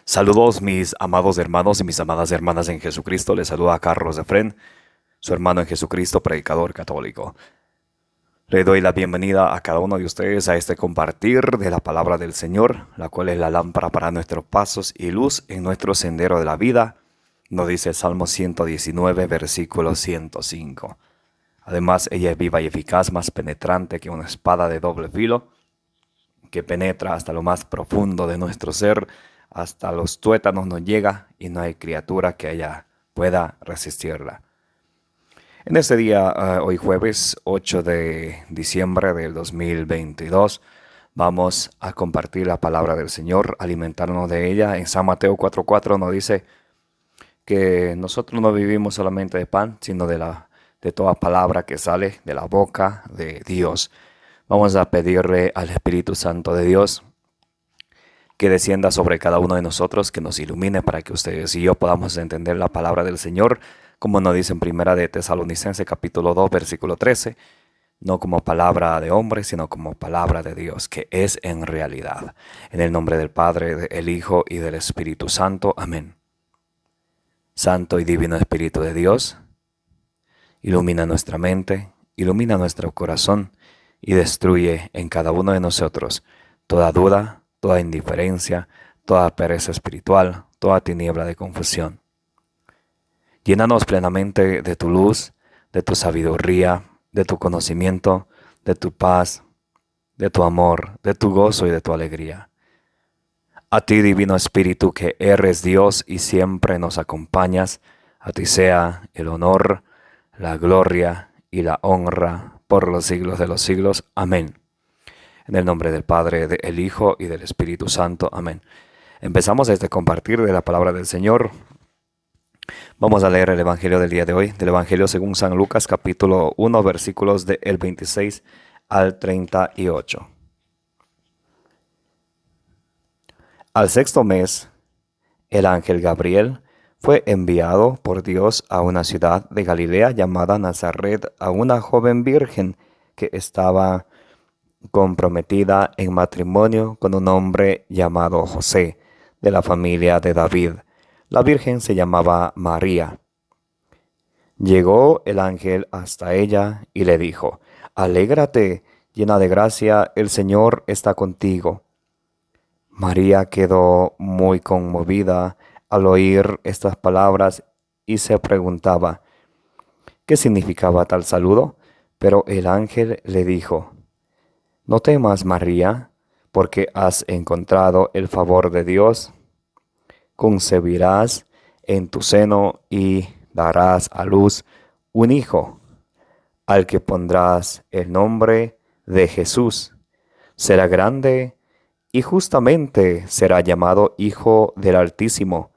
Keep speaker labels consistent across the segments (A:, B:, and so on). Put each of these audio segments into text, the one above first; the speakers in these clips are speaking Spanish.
A: Saludos mis amados hermanos y mis amadas hermanas en Jesucristo. Les saluda Carlos Efrén, su hermano en Jesucristo, predicador católico. Le doy la bienvenida a cada uno de ustedes a este compartir de la palabra del Señor, la cual es la lámpara para nuestros pasos y luz en nuestro sendero de la vida, nos dice el Salmo 119, versículo 105. Además, ella es viva y eficaz, más penetrante que una espada de doble filo, que penetra hasta lo más profundo de nuestro ser, hasta los tuétanos nos llega y no hay criatura que ella pueda resistirla. En este día, hoy jueves 8 de diciembre del 2022, vamos a compartir la palabra del Señor, alimentarnos de ella. En San Mateo 4:4 nos dice que nosotros no vivimos solamente de pan, sino de toda palabra que sale de la boca de Dios. Vamos a pedirle al Espíritu Santo de Dios que descienda sobre cada uno de nosotros, que nos ilumine para que ustedes y yo podamos entender la palabra del Señor, como nos dice en Primera de Tesalonicenses capítulo 2, versículo 13, no como palabra de hombre, sino como palabra de Dios, que es en realidad. En el nombre del Padre, del Hijo y del Espíritu Santo. Amén. Santo y divino Espíritu de Dios, ilumina nuestra mente, ilumina nuestro corazón y destruye en cada uno de nosotros toda duda, toda indiferencia, toda pereza espiritual, toda tiniebla de confusión. Llénanos plenamente de tu luz, de tu sabiduría, de tu conocimiento, de tu paz, de tu amor, de tu gozo y de tu alegría. A ti, Divino Espíritu, que eres Dios y siempre nos acompañas, a ti sea el honor, la gloria y la honra por los siglos de los siglos. Amén. En el nombre del Padre, del Hijo y del Espíritu Santo. Amén. Empezamos este compartir de la palabra del Señor. Vamos a leer el Evangelio del día de hoy, del Evangelio según San Lucas, capítulo 1, versículos del 26 al 38. Al sexto mes, el ángel Gabriel fue enviado por Dios a una ciudad de Galilea llamada Nazaret, a una joven virgen que estaba comprometida en matrimonio con un hombre llamado José, de la familia de David. La virgen se llamaba María. Llegó el ángel hasta ella y le dijo: «Alégrate, llena de gracia, el Señor está contigo». María quedó muy conmovida al oír estas palabras y se preguntaba qué significaba tal saludo, pero el ángel le dijo: «No temas, María, porque has encontrado el favor de Dios. Concebirás en tu seno y darás a luz un hijo, al que pondrás el nombre de Jesús. Será grande y justamente será llamado Hijo del Altísimo.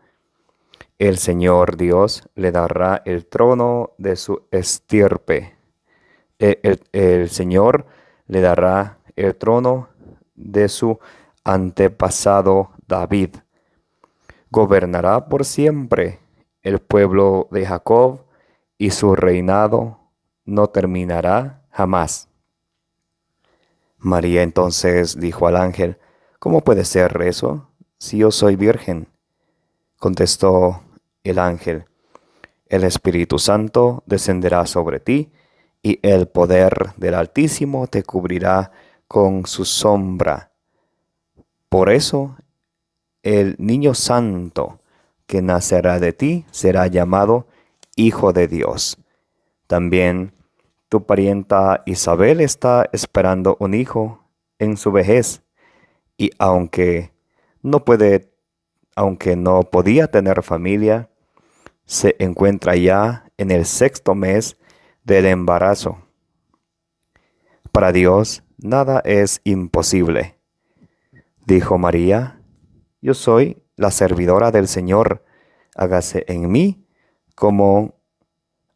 A: El Señor Dios le dará el trono de su estirpe. El Señor le dará el trono de su antepasado David. Gobernará por siempre el pueblo de Jacob, y su reinado no terminará jamás». María entonces dijo al ángel: «¿Cómo puede ser eso, si yo soy virgen?». Contestó el ángel: «El Espíritu Santo descenderá sobre ti, y el poder del Altísimo te cubrirá con su sombra. Por eso, el niño santo que nacerá de ti será llamado Hijo de Dios. También tu parienta Isabel está esperando un hijo en su vejez, y aunque no podía tener familia, se encuentra ya en el sexto mes del embarazo. Para Dios nada es imposible». Dijo María: «Yo soy la servidora del Señor, hágase en mí como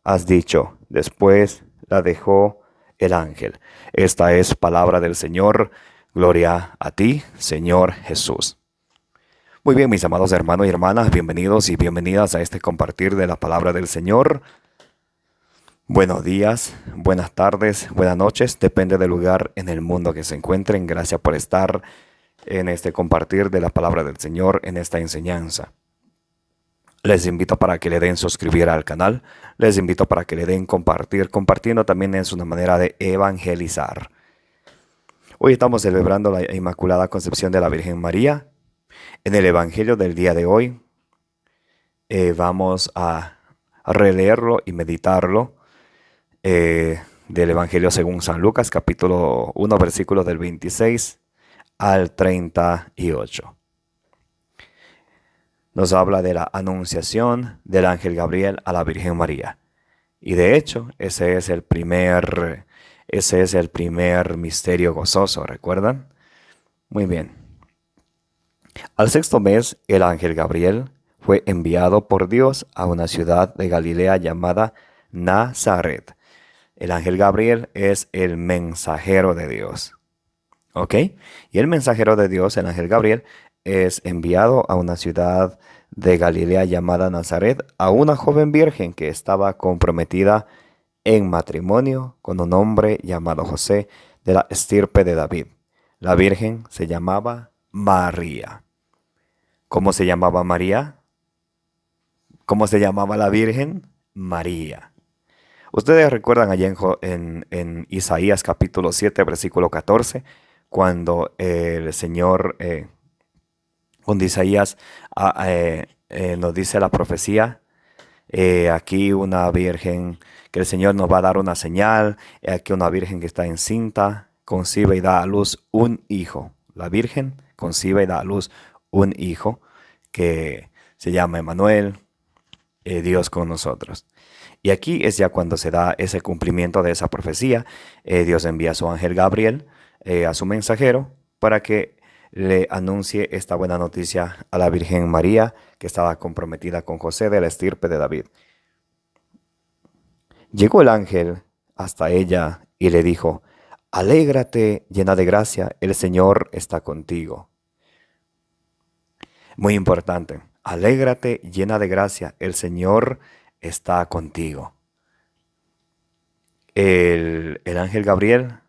A: has dicho». Después la dejó el ángel. Esta es palabra del Señor. Gloria a ti, Señor Jesús. Muy bien, mis amados hermanos y hermanas, bienvenidos y bienvenidas a este compartir de la palabra del Señor. Buenos días, buenas tardes, buenas noches, depende del lugar en el mundo que se encuentren. Gracias por estar en este compartir de la palabra del Señor, en esta enseñanza. Les invito para que le den suscribir al canal. Les invito para que le den compartir. Compartiendo también es una manera de evangelizar. Hoy estamos celebrando la Inmaculada Concepción de la Virgen María. En el Evangelio del día de hoy vamos a releerlo y meditarlo del Evangelio según San Lucas, capítulo 1, versículos del 26 al 38. Nos habla de la anunciación del ángel Gabriel a la Virgen María. Y de hecho, ese es el primer misterio gozoso, ¿recuerdan? Muy bien. Al sexto mes, el ángel Gabriel fue enviado por Dios a una ciudad de Galilea llamada Nazaret. El ángel Gabriel es el mensajero de Dios. ¿Ok? Y el mensajero de Dios, el ángel Gabriel, es enviado a una ciudad de Galilea llamada Nazaret, a una joven virgen que estaba comprometida en matrimonio con un hombre llamado José, de la estirpe de David. La virgen se llamaba María. ¿Cómo se llamaba María? ¿Cómo se llamaba la virgen? María. Ustedes recuerdan allá en Isaías capítulo 7, versículo 14, cuando el Señor, cuando Isaías nos dice la profecía, aquí una virgen, que el Señor nos va a dar una señal, aquí una virgen que está encinta, concibe y da a luz un hijo. La virgen concibe y da a luz un hijo que se llama Emmanuel, Dios con nosotros. Y aquí es ya cuando se da ese cumplimiento de esa profecía. Dios envía a su ángel Gabriel, a su mensajero, para que le anuncie esta buena noticia a la Virgen María, que estaba comprometida con José de la estirpe de David. Llegó el ángel hasta ella y le dijo: alégrate, llena de gracia, el Señor está contigo. Muy importante, alégrate, llena de gracia, el Señor está contigo. El ángel Gabriel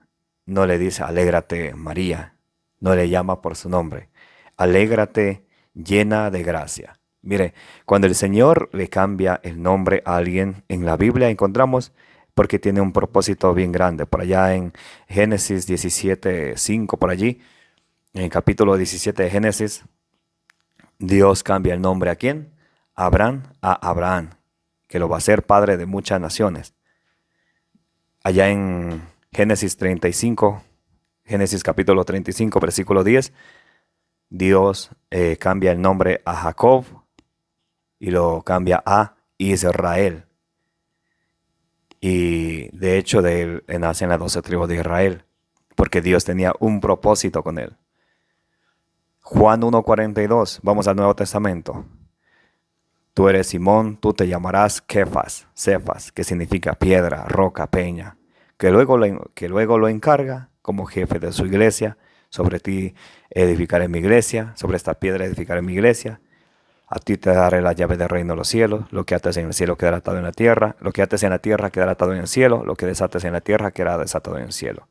A: no le dice alégrate María, no le llama por su nombre. Alégrate, llena de gracia. Mire, cuando el Señor le cambia el nombre a alguien en la Biblia, encontramos porque tiene un propósito bien grande. Por allá en Génesis 17:5, por allí, en el capítulo 17 de Génesis, Dios cambia el nombre ¿a quién? Abraham a Abraham, que lo va a hacer padre de muchas naciones. Allá en Génesis 35, Génesis capítulo 35, versículo 10, Dios cambia el nombre a Jacob y lo cambia a Israel. Y de hecho de él nacen las 12 tribus de Israel, porque Dios tenía un propósito con él. Juan 1:42, vamos al Nuevo Testamento. Tú eres Simón, tú te llamarás Cefas, que significa piedra, roca, peña, que luego lo encarga como jefe de su iglesia. Sobre ti edificaré mi iglesia, sobre esta piedra edificaré mi iglesia. A ti te daré la llave del reino de los cielos. Lo que ates en el cielo quedará atado en la tierra. Lo que ates en la tierra quedará atado en el cielo. Lo que desates en la tierra quedará desatado en el cielo.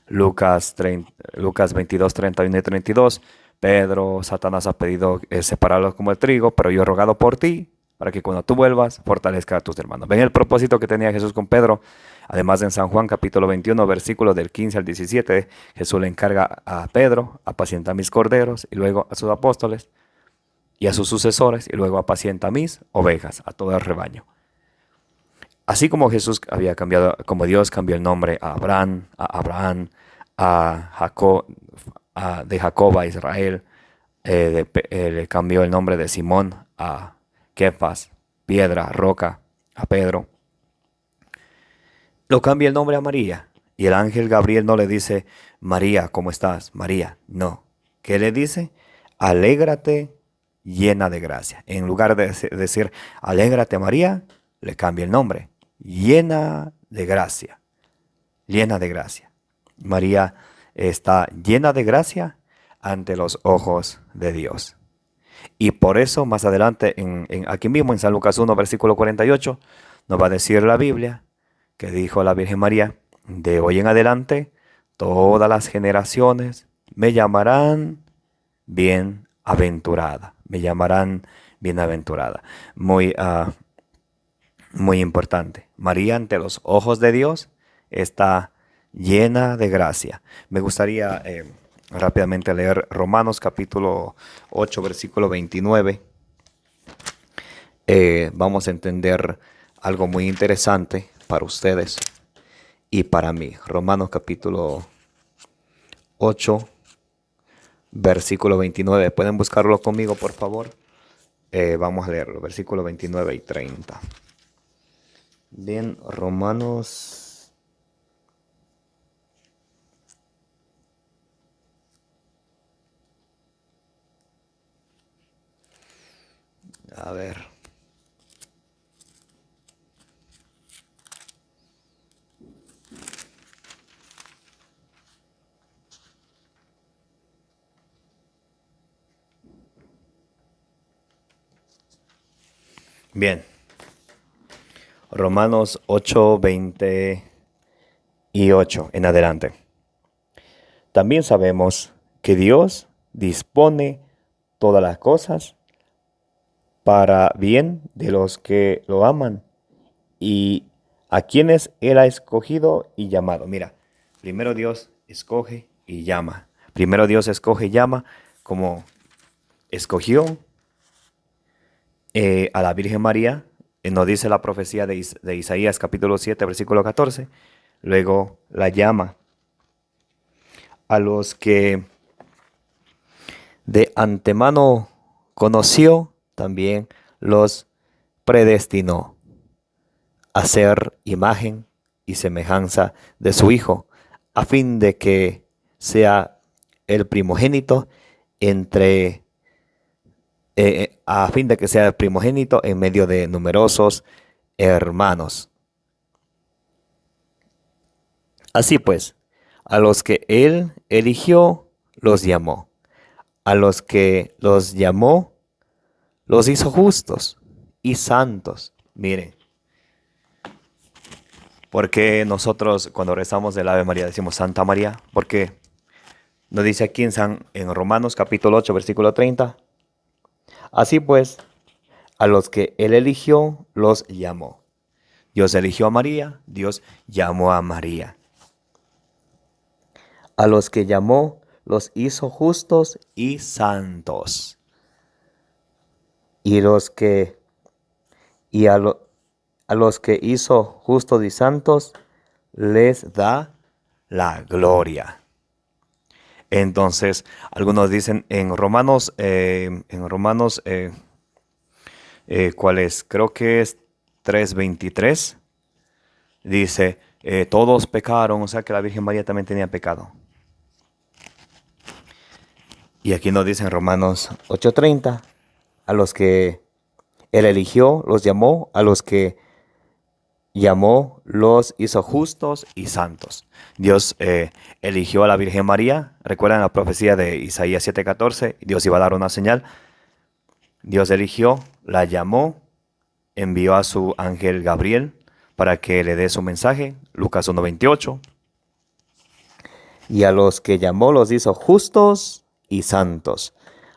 A: Lucas 22, 31 y 32. Pedro, Satanás ha pedido separarlos como el trigo, pero yo he rogado por ti, para que cuando tú vuelvas, fortalezca a tus hermanos. ¿Ven el propósito que tenía Jesús con Pedro? Además, en San Juan capítulo 21, versículos del 15 al 17, Jesús le encarga a Pedro: apacienta mis corderos, y luego a sus apóstoles y a sus sucesores, y luego apacienta mis ovejas, a todo el rebaño. Así como Jesús había cambiado, como Dios cambió el nombre a Abraham, a Jacob, de Jacob a Israel, le cambió el nombre de Simón a Cefas, piedra, roca, a Pedro. Lo cambia el nombre a María. Y el ángel Gabriel no le dice: María, ¿cómo estás? María, no. ¿Qué le dice? Alégrate, llena de gracia. En lugar de decir alégrate María, le cambia el nombre. Llena de gracia. Llena de gracia. María está llena de gracia ante los ojos de Dios. Y por eso más adelante, aquí mismo en San Lucas 1, versículo 48, nos va a decir la Biblia que dijo la Virgen María: de hoy en adelante todas las generaciones me llamarán bienaventurada. Me llamarán bienaventurada. Muy importante. María ante los ojos de Dios está llena de gracia. Me gustaría rápidamente leer Romanos capítulo 8, versículo 29. Vamos a entender algo muy interesante para ustedes y para mí. Romanos capítulo 8, versículo 29. ¿Pueden buscarlo conmigo, por favor? Vamos a leerlo, versículo 29 y 30. Bien, Romanos. A ver. Bien. Romanos 8, 28 en adelante. También sabemos que Dios dispone todas las cosas para bien de los que lo aman y a quienes Él ha escogido y llamado. Mira, primero Dios escoge y llama. Primero Dios escoge y llama, como escogió a la Virgen María. Nos dice la profecía de Isaías capítulo 7, versículo 14. Luego la llama. A los que de antemano conoció, también los predestinó a ser imagen y semejanza de su Hijo, a fin de que sea el primogénito en medio de numerosos hermanos. Así pues, a los que Él eligió, los llamó. A los que los llamó, los hizo justos y santos. Miren, porque nosotros cuando rezamos del Ave María decimos Santa María, porque nos dice aquí en Romanos capítulo 8, versículo 30. Así pues, a los que Él eligió, los llamó. Dios eligió a María, Dios llamó a María. A los que llamó, los hizo justos y santos. A los que hizo justos y santos, les da la gloria. Entonces, algunos dicen en Romanos, ¿cuál es? Creo que es 3:23. Dice, todos pecaron, o sea que la Virgen María también tenía pecado. Y aquí nos dice en Romanos 8:30, a los que Él eligió, los llamó, a los que llamó, los hizo justos y santos. Dios eligió a la Virgen María. ¿Recuerdan la profecía de Isaías 7:14? Dios iba a dar una señal. Dios eligió, la llamó, envió a su ángel Gabriel para que le dé su mensaje. Lucas 1:28. Y a los que llamó los hizo justos y santos.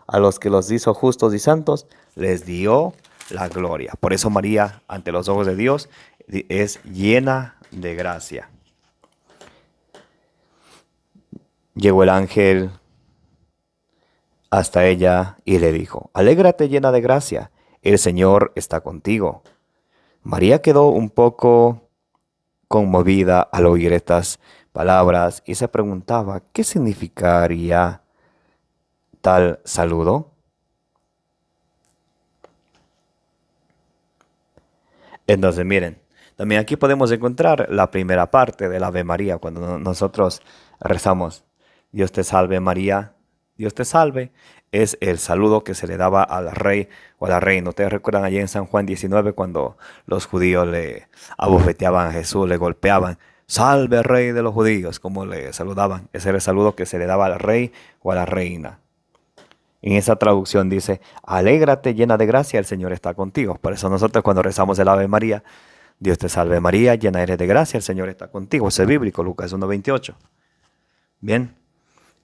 A: A los que los hizo justos y santos les dio la gloria. Por eso María, ante los ojos de Dios, es llena de gracia. Llegó el ángel hasta ella y le dijo, alégrate llena de gracia, el Señor está contigo. María quedó un poco conmovida al oír estas palabras y se preguntaba qué significaría tal saludo. Entonces miren, también aquí podemos encontrar la primera parte del Ave María cuando nosotros rezamos Dios te salve María, Dios te salve, es el saludo que se le daba al rey o a la reina. Ustedes recuerdan allí en San Juan 19 cuando los judíos le abofeteaban a Jesús, le golpeaban, salve rey de los judíos, como le saludaban. Ese era el saludo que se le daba al rey o a la reina. En esa traducción dice, alégrate llena de gracia, el Señor está contigo. Por eso nosotros cuando rezamos el Ave María, Dios te salve María, llena eres de gracia, el Señor está contigo. Eso es bíblico, Lucas 1:28. Bien,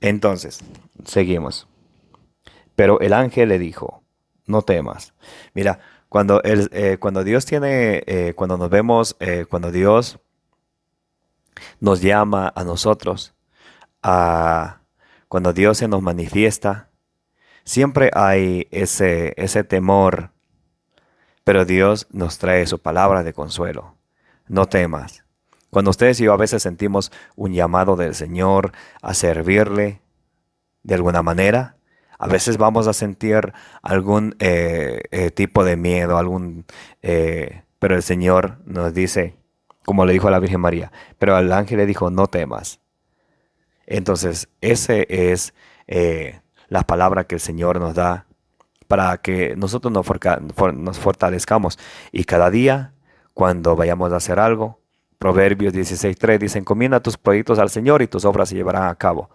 A: Entonces, seguimos. Pero el ángel le dijo, no temas. Mira, cuando Dios tiene, cuando nos vemos, cuando Dios nos llama a nosotros, a, cuando Dios se nos manifiesta, siempre hay ese temor, pero Dios nos trae su palabra de consuelo. No temas. Cuando ustedes y yo a veces sentimos un llamado del Señor a servirle de alguna manera, a veces vamos a sentir algún tipo de miedo, pero el Señor nos dice, como le dijo a la Virgen María, pero al ángel le dijo, no temas. Entonces, ese es la palabra que el Señor nos da para que nosotros nos fortalezcamos. Y cada día, cuando vayamos a hacer algo, Proverbios 16:3 dice, encomienda tus proyectos al Señor y tus obras se llevarán a cabo.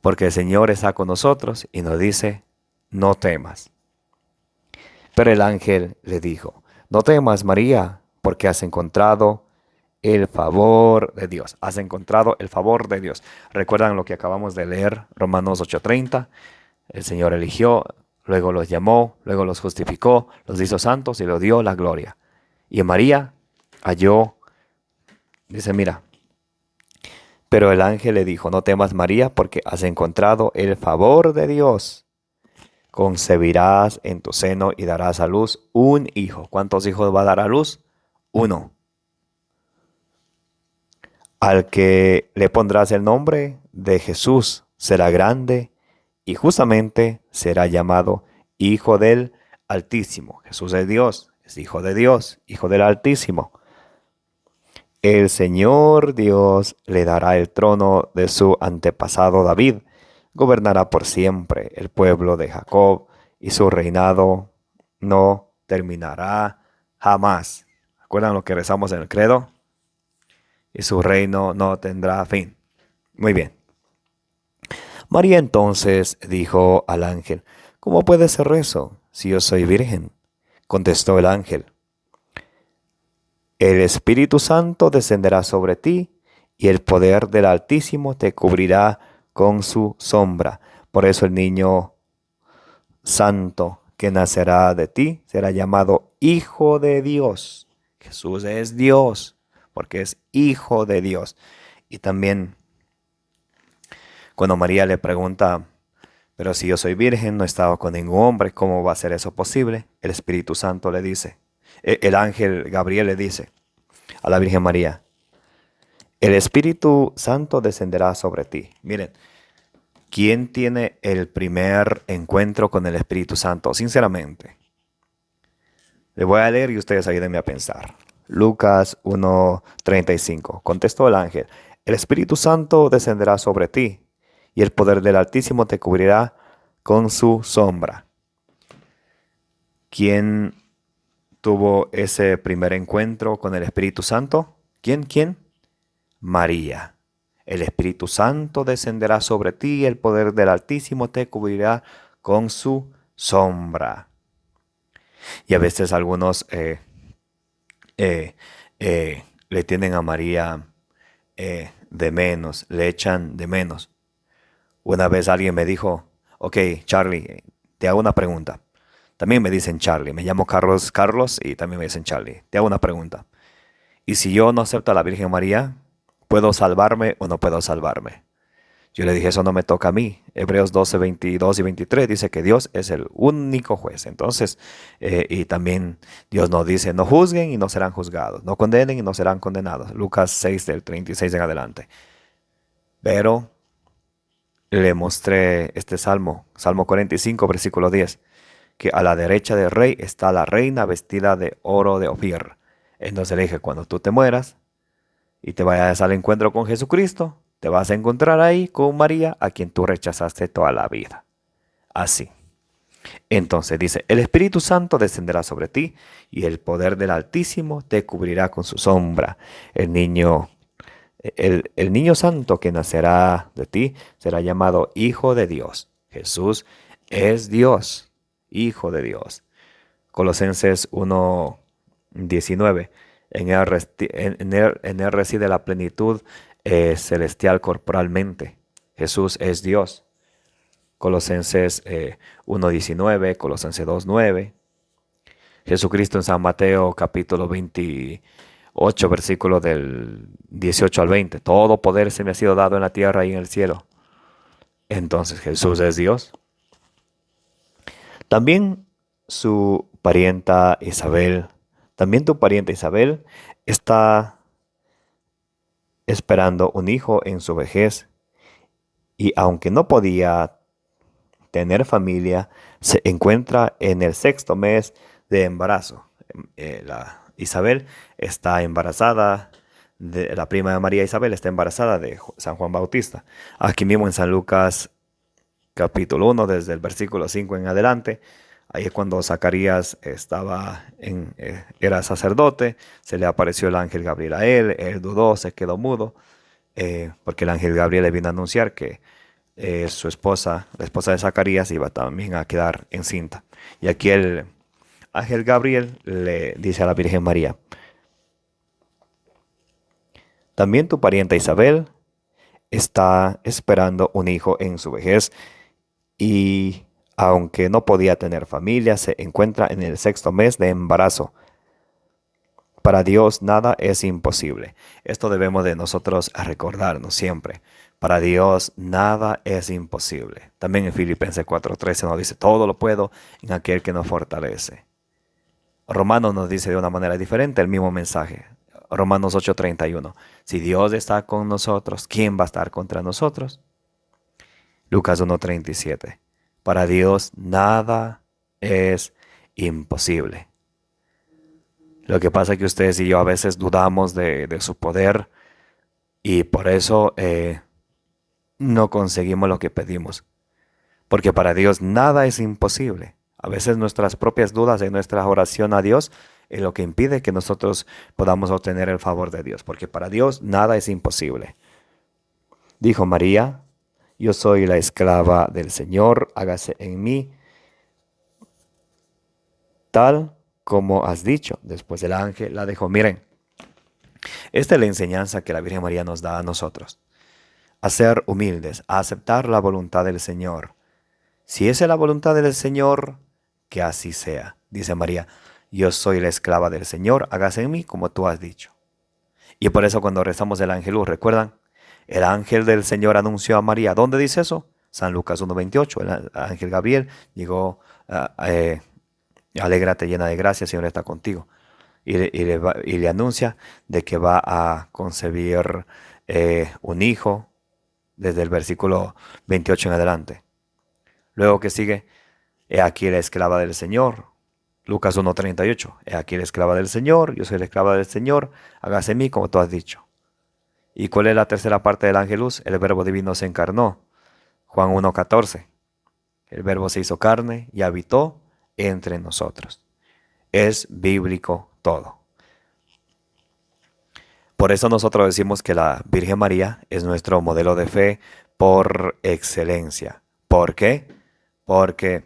A: Porque el Señor está con nosotros y nos dice, no temas. Pero el ángel le dijo, no temas, María, porque has encontrado el favor de Dios. Has encontrado el favor de Dios. ¿Recuerdan lo que acabamos de leer? Romanos 8:30. El Señor eligió, luego los llamó, luego los justificó, los hizo santos y los dio la gloria. Y María halló, dice, mira, pero el ángel le dijo, no temas, María, porque has encontrado el favor de Dios. Concebirás en tu seno y darás a luz un hijo. ¿Cuántos hijos va a dar a luz? Uno. Al que le pondrás el nombre de Jesús, será grande y justamente será llamado Hijo del Altísimo. Jesús es Dios, es Hijo de Dios, Hijo del Altísimo. El Señor Dios le dará el trono de su antepasado David. Gobernará por siempre el pueblo de Jacob y su reinado no terminará jamás. ¿Recuerdan lo que rezamos en el credo? Y su reino no tendrá fin. Muy bien. María entonces dijo al ángel, ¿cómo puede ser eso si yo soy virgen? Contestó el ángel, el Espíritu Santo descenderá sobre ti y el poder del Altísimo te cubrirá con su sombra. Por eso el niño santo que nacerá de ti será llamado Hijo de Dios. Jesús es Dios porque es Hijo de Dios. Y también cuando María le pregunta, pero si yo soy virgen, no he estado con ningún hombre, ¿cómo va a ser eso posible? El Espíritu Santo le dice, el ángel Gabriel le dice a la Virgen María, el Espíritu Santo descenderá sobre ti. Miren, ¿quién tiene el primer encuentro con el Espíritu Santo? Sinceramente, le voy a leer y ustedes ayúdenme a pensar. Lucas 1:35. Contestó el ángel, el Espíritu Santo descenderá sobre ti y el poder del Altísimo te cubrirá con su sombra. ¿Quién tuvo ese primer encuentro con el Espíritu Santo? ¿Quién? María. El Espíritu Santo descenderá sobre ti y el poder del Altísimo te cubrirá con su sombra. Y a veces algunos le tienen a María de menos, le echan de menos. Una vez alguien me dijo, ok, Charlie, te hago una pregunta. También me dicen Charlie, me llamo Carlos y también me dicen Charlie. Te hago una pregunta. ¿Y si yo no acepto a la Virgen María, puedo salvarme o no puedo salvarme? Yo le dije, eso no me toca a mí. Hebreos 12:22 y 23 dice que Dios es el único juez. Entonces, y también Dios nos dice, no juzguen y no serán juzgados. No condenen y no serán condenados. Lucas 6 del 36 en adelante. Pero le mostré este Salmo 45, versículo 10, que a la derecha del rey está la reina vestida de oro de Ofir. Entonces le dije, cuando tú te mueras y te vayas al encuentro con Jesucristo, te vas a encontrar ahí con María, a quien tú rechazaste toda la vida. Así. Entonces dice, el Espíritu Santo descenderá sobre ti y el poder del Altísimo te cubrirá con su sombra. El niño santo que nacerá de ti será llamado Hijo de Dios. Jesús es Dios, Hijo de Dios. Colosenses 1:19. En él reside la plenitud celestial corporalmente. Jesús es Dios. Colosenses 1:19, Colosenses 2:9. Jesucristo en San Mateo capítulo 28, versículo del 18 al 20. Todo poder se me ha sido dado en la tierra y en el cielo. Entonces Jesús es Dios. También su parienta Isabel, también tu parienta Isabel está esperando un hijo en su vejez y aunque no podía tener familia, se encuentra en el 6º mes de embarazo. Isabel está embarazada, la prima de María Isabel está embarazada de San Juan Bautista. Aquí mismo en San Lucas capítulo 1, desde el versículo 5 en adelante, ahí es cuando Zacarías era sacerdote, se le apareció el ángel Gabriel a él dudó, se quedó mudo, porque el ángel Gabriel le vino a anunciar que su esposa, la esposa de Zacarías, iba también a quedar encinta. Y aquí el ángel Gabriel le dice a la Virgen María: también tu parienta Isabel está esperando un hijo en su vejez y aunque no podía tener familia, se encuentra en el 6º mes de embarazo. Para Dios nada es imposible. Esto debemos de nosotros recordarnos siempre. Para Dios nada es imposible. También en Filipenses 4:13 nos dice: todo lo puedo en aquel que nos fortalece. Romanos nos dice de una manera diferente el mismo mensaje. Romanos 8:31. Si Dios está con nosotros, ¿quién va a estar contra nosotros? Lucas 1:37. Para Dios nada es imposible. Lo que pasa es que ustedes y yo a veces dudamos de su poder y por eso no conseguimos lo que pedimos. Porque para Dios nada es imposible. A veces nuestras propias dudas en nuestra oración a Dios es lo que impide que nosotros podamos obtener el favor de Dios. Porque para Dios nada es imposible. Dijo María: yo soy la esclava del Señor, hágase en mí tal como has dicho. Después el ángel la dejó. Miren, esta es la enseñanza que la Virgen María nos da a nosotros. A ser humildes, a aceptar la voluntad del Señor. Si esa es la voluntad del Señor, que así sea. Dice María: yo soy la esclava del Señor, hágase en mí como tú has dicho. Y por eso cuando rezamos el Ángelus, ¿recuerdan? El ángel del Señor anunció a María. ¿Dónde dice eso? San Lucas 1:28. El ángel Gabriel llegó: alégrate llena de gracia, el Señor está contigo. Y le anuncia de que va a concebir un hijo desde el versículo 28 en adelante. Luego que sigue: he aquí la esclava del Señor. Lucas 1:38. He aquí la esclava del Señor, yo soy la esclava del Señor, hágase en mí como tú has dicho. ¿Y cuál es la tercera parte del Ángelus? El verbo divino se encarnó. Juan 1:14. El verbo se hizo carne y habitó entre nosotros. Es bíblico todo. Por eso nosotros decimos que la Virgen María es nuestro modelo de fe por excelencia. ¿Por qué? Porque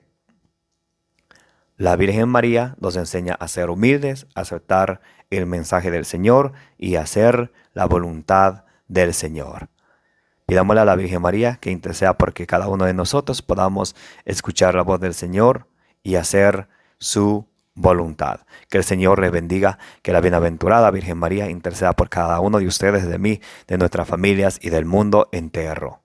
A: la Virgen María nos enseña a ser humildes, a aceptar el mensaje del Señor y a hacer la voluntad del Señor. Pidámosle a la Virgen María que interceda porque cada uno de nosotros podamos escuchar la voz del Señor y hacer su voluntad. Que el Señor les bendiga, que la bienaventurada Virgen María interceda por cada uno de ustedes, de mí, de nuestras familias y del mundo entero.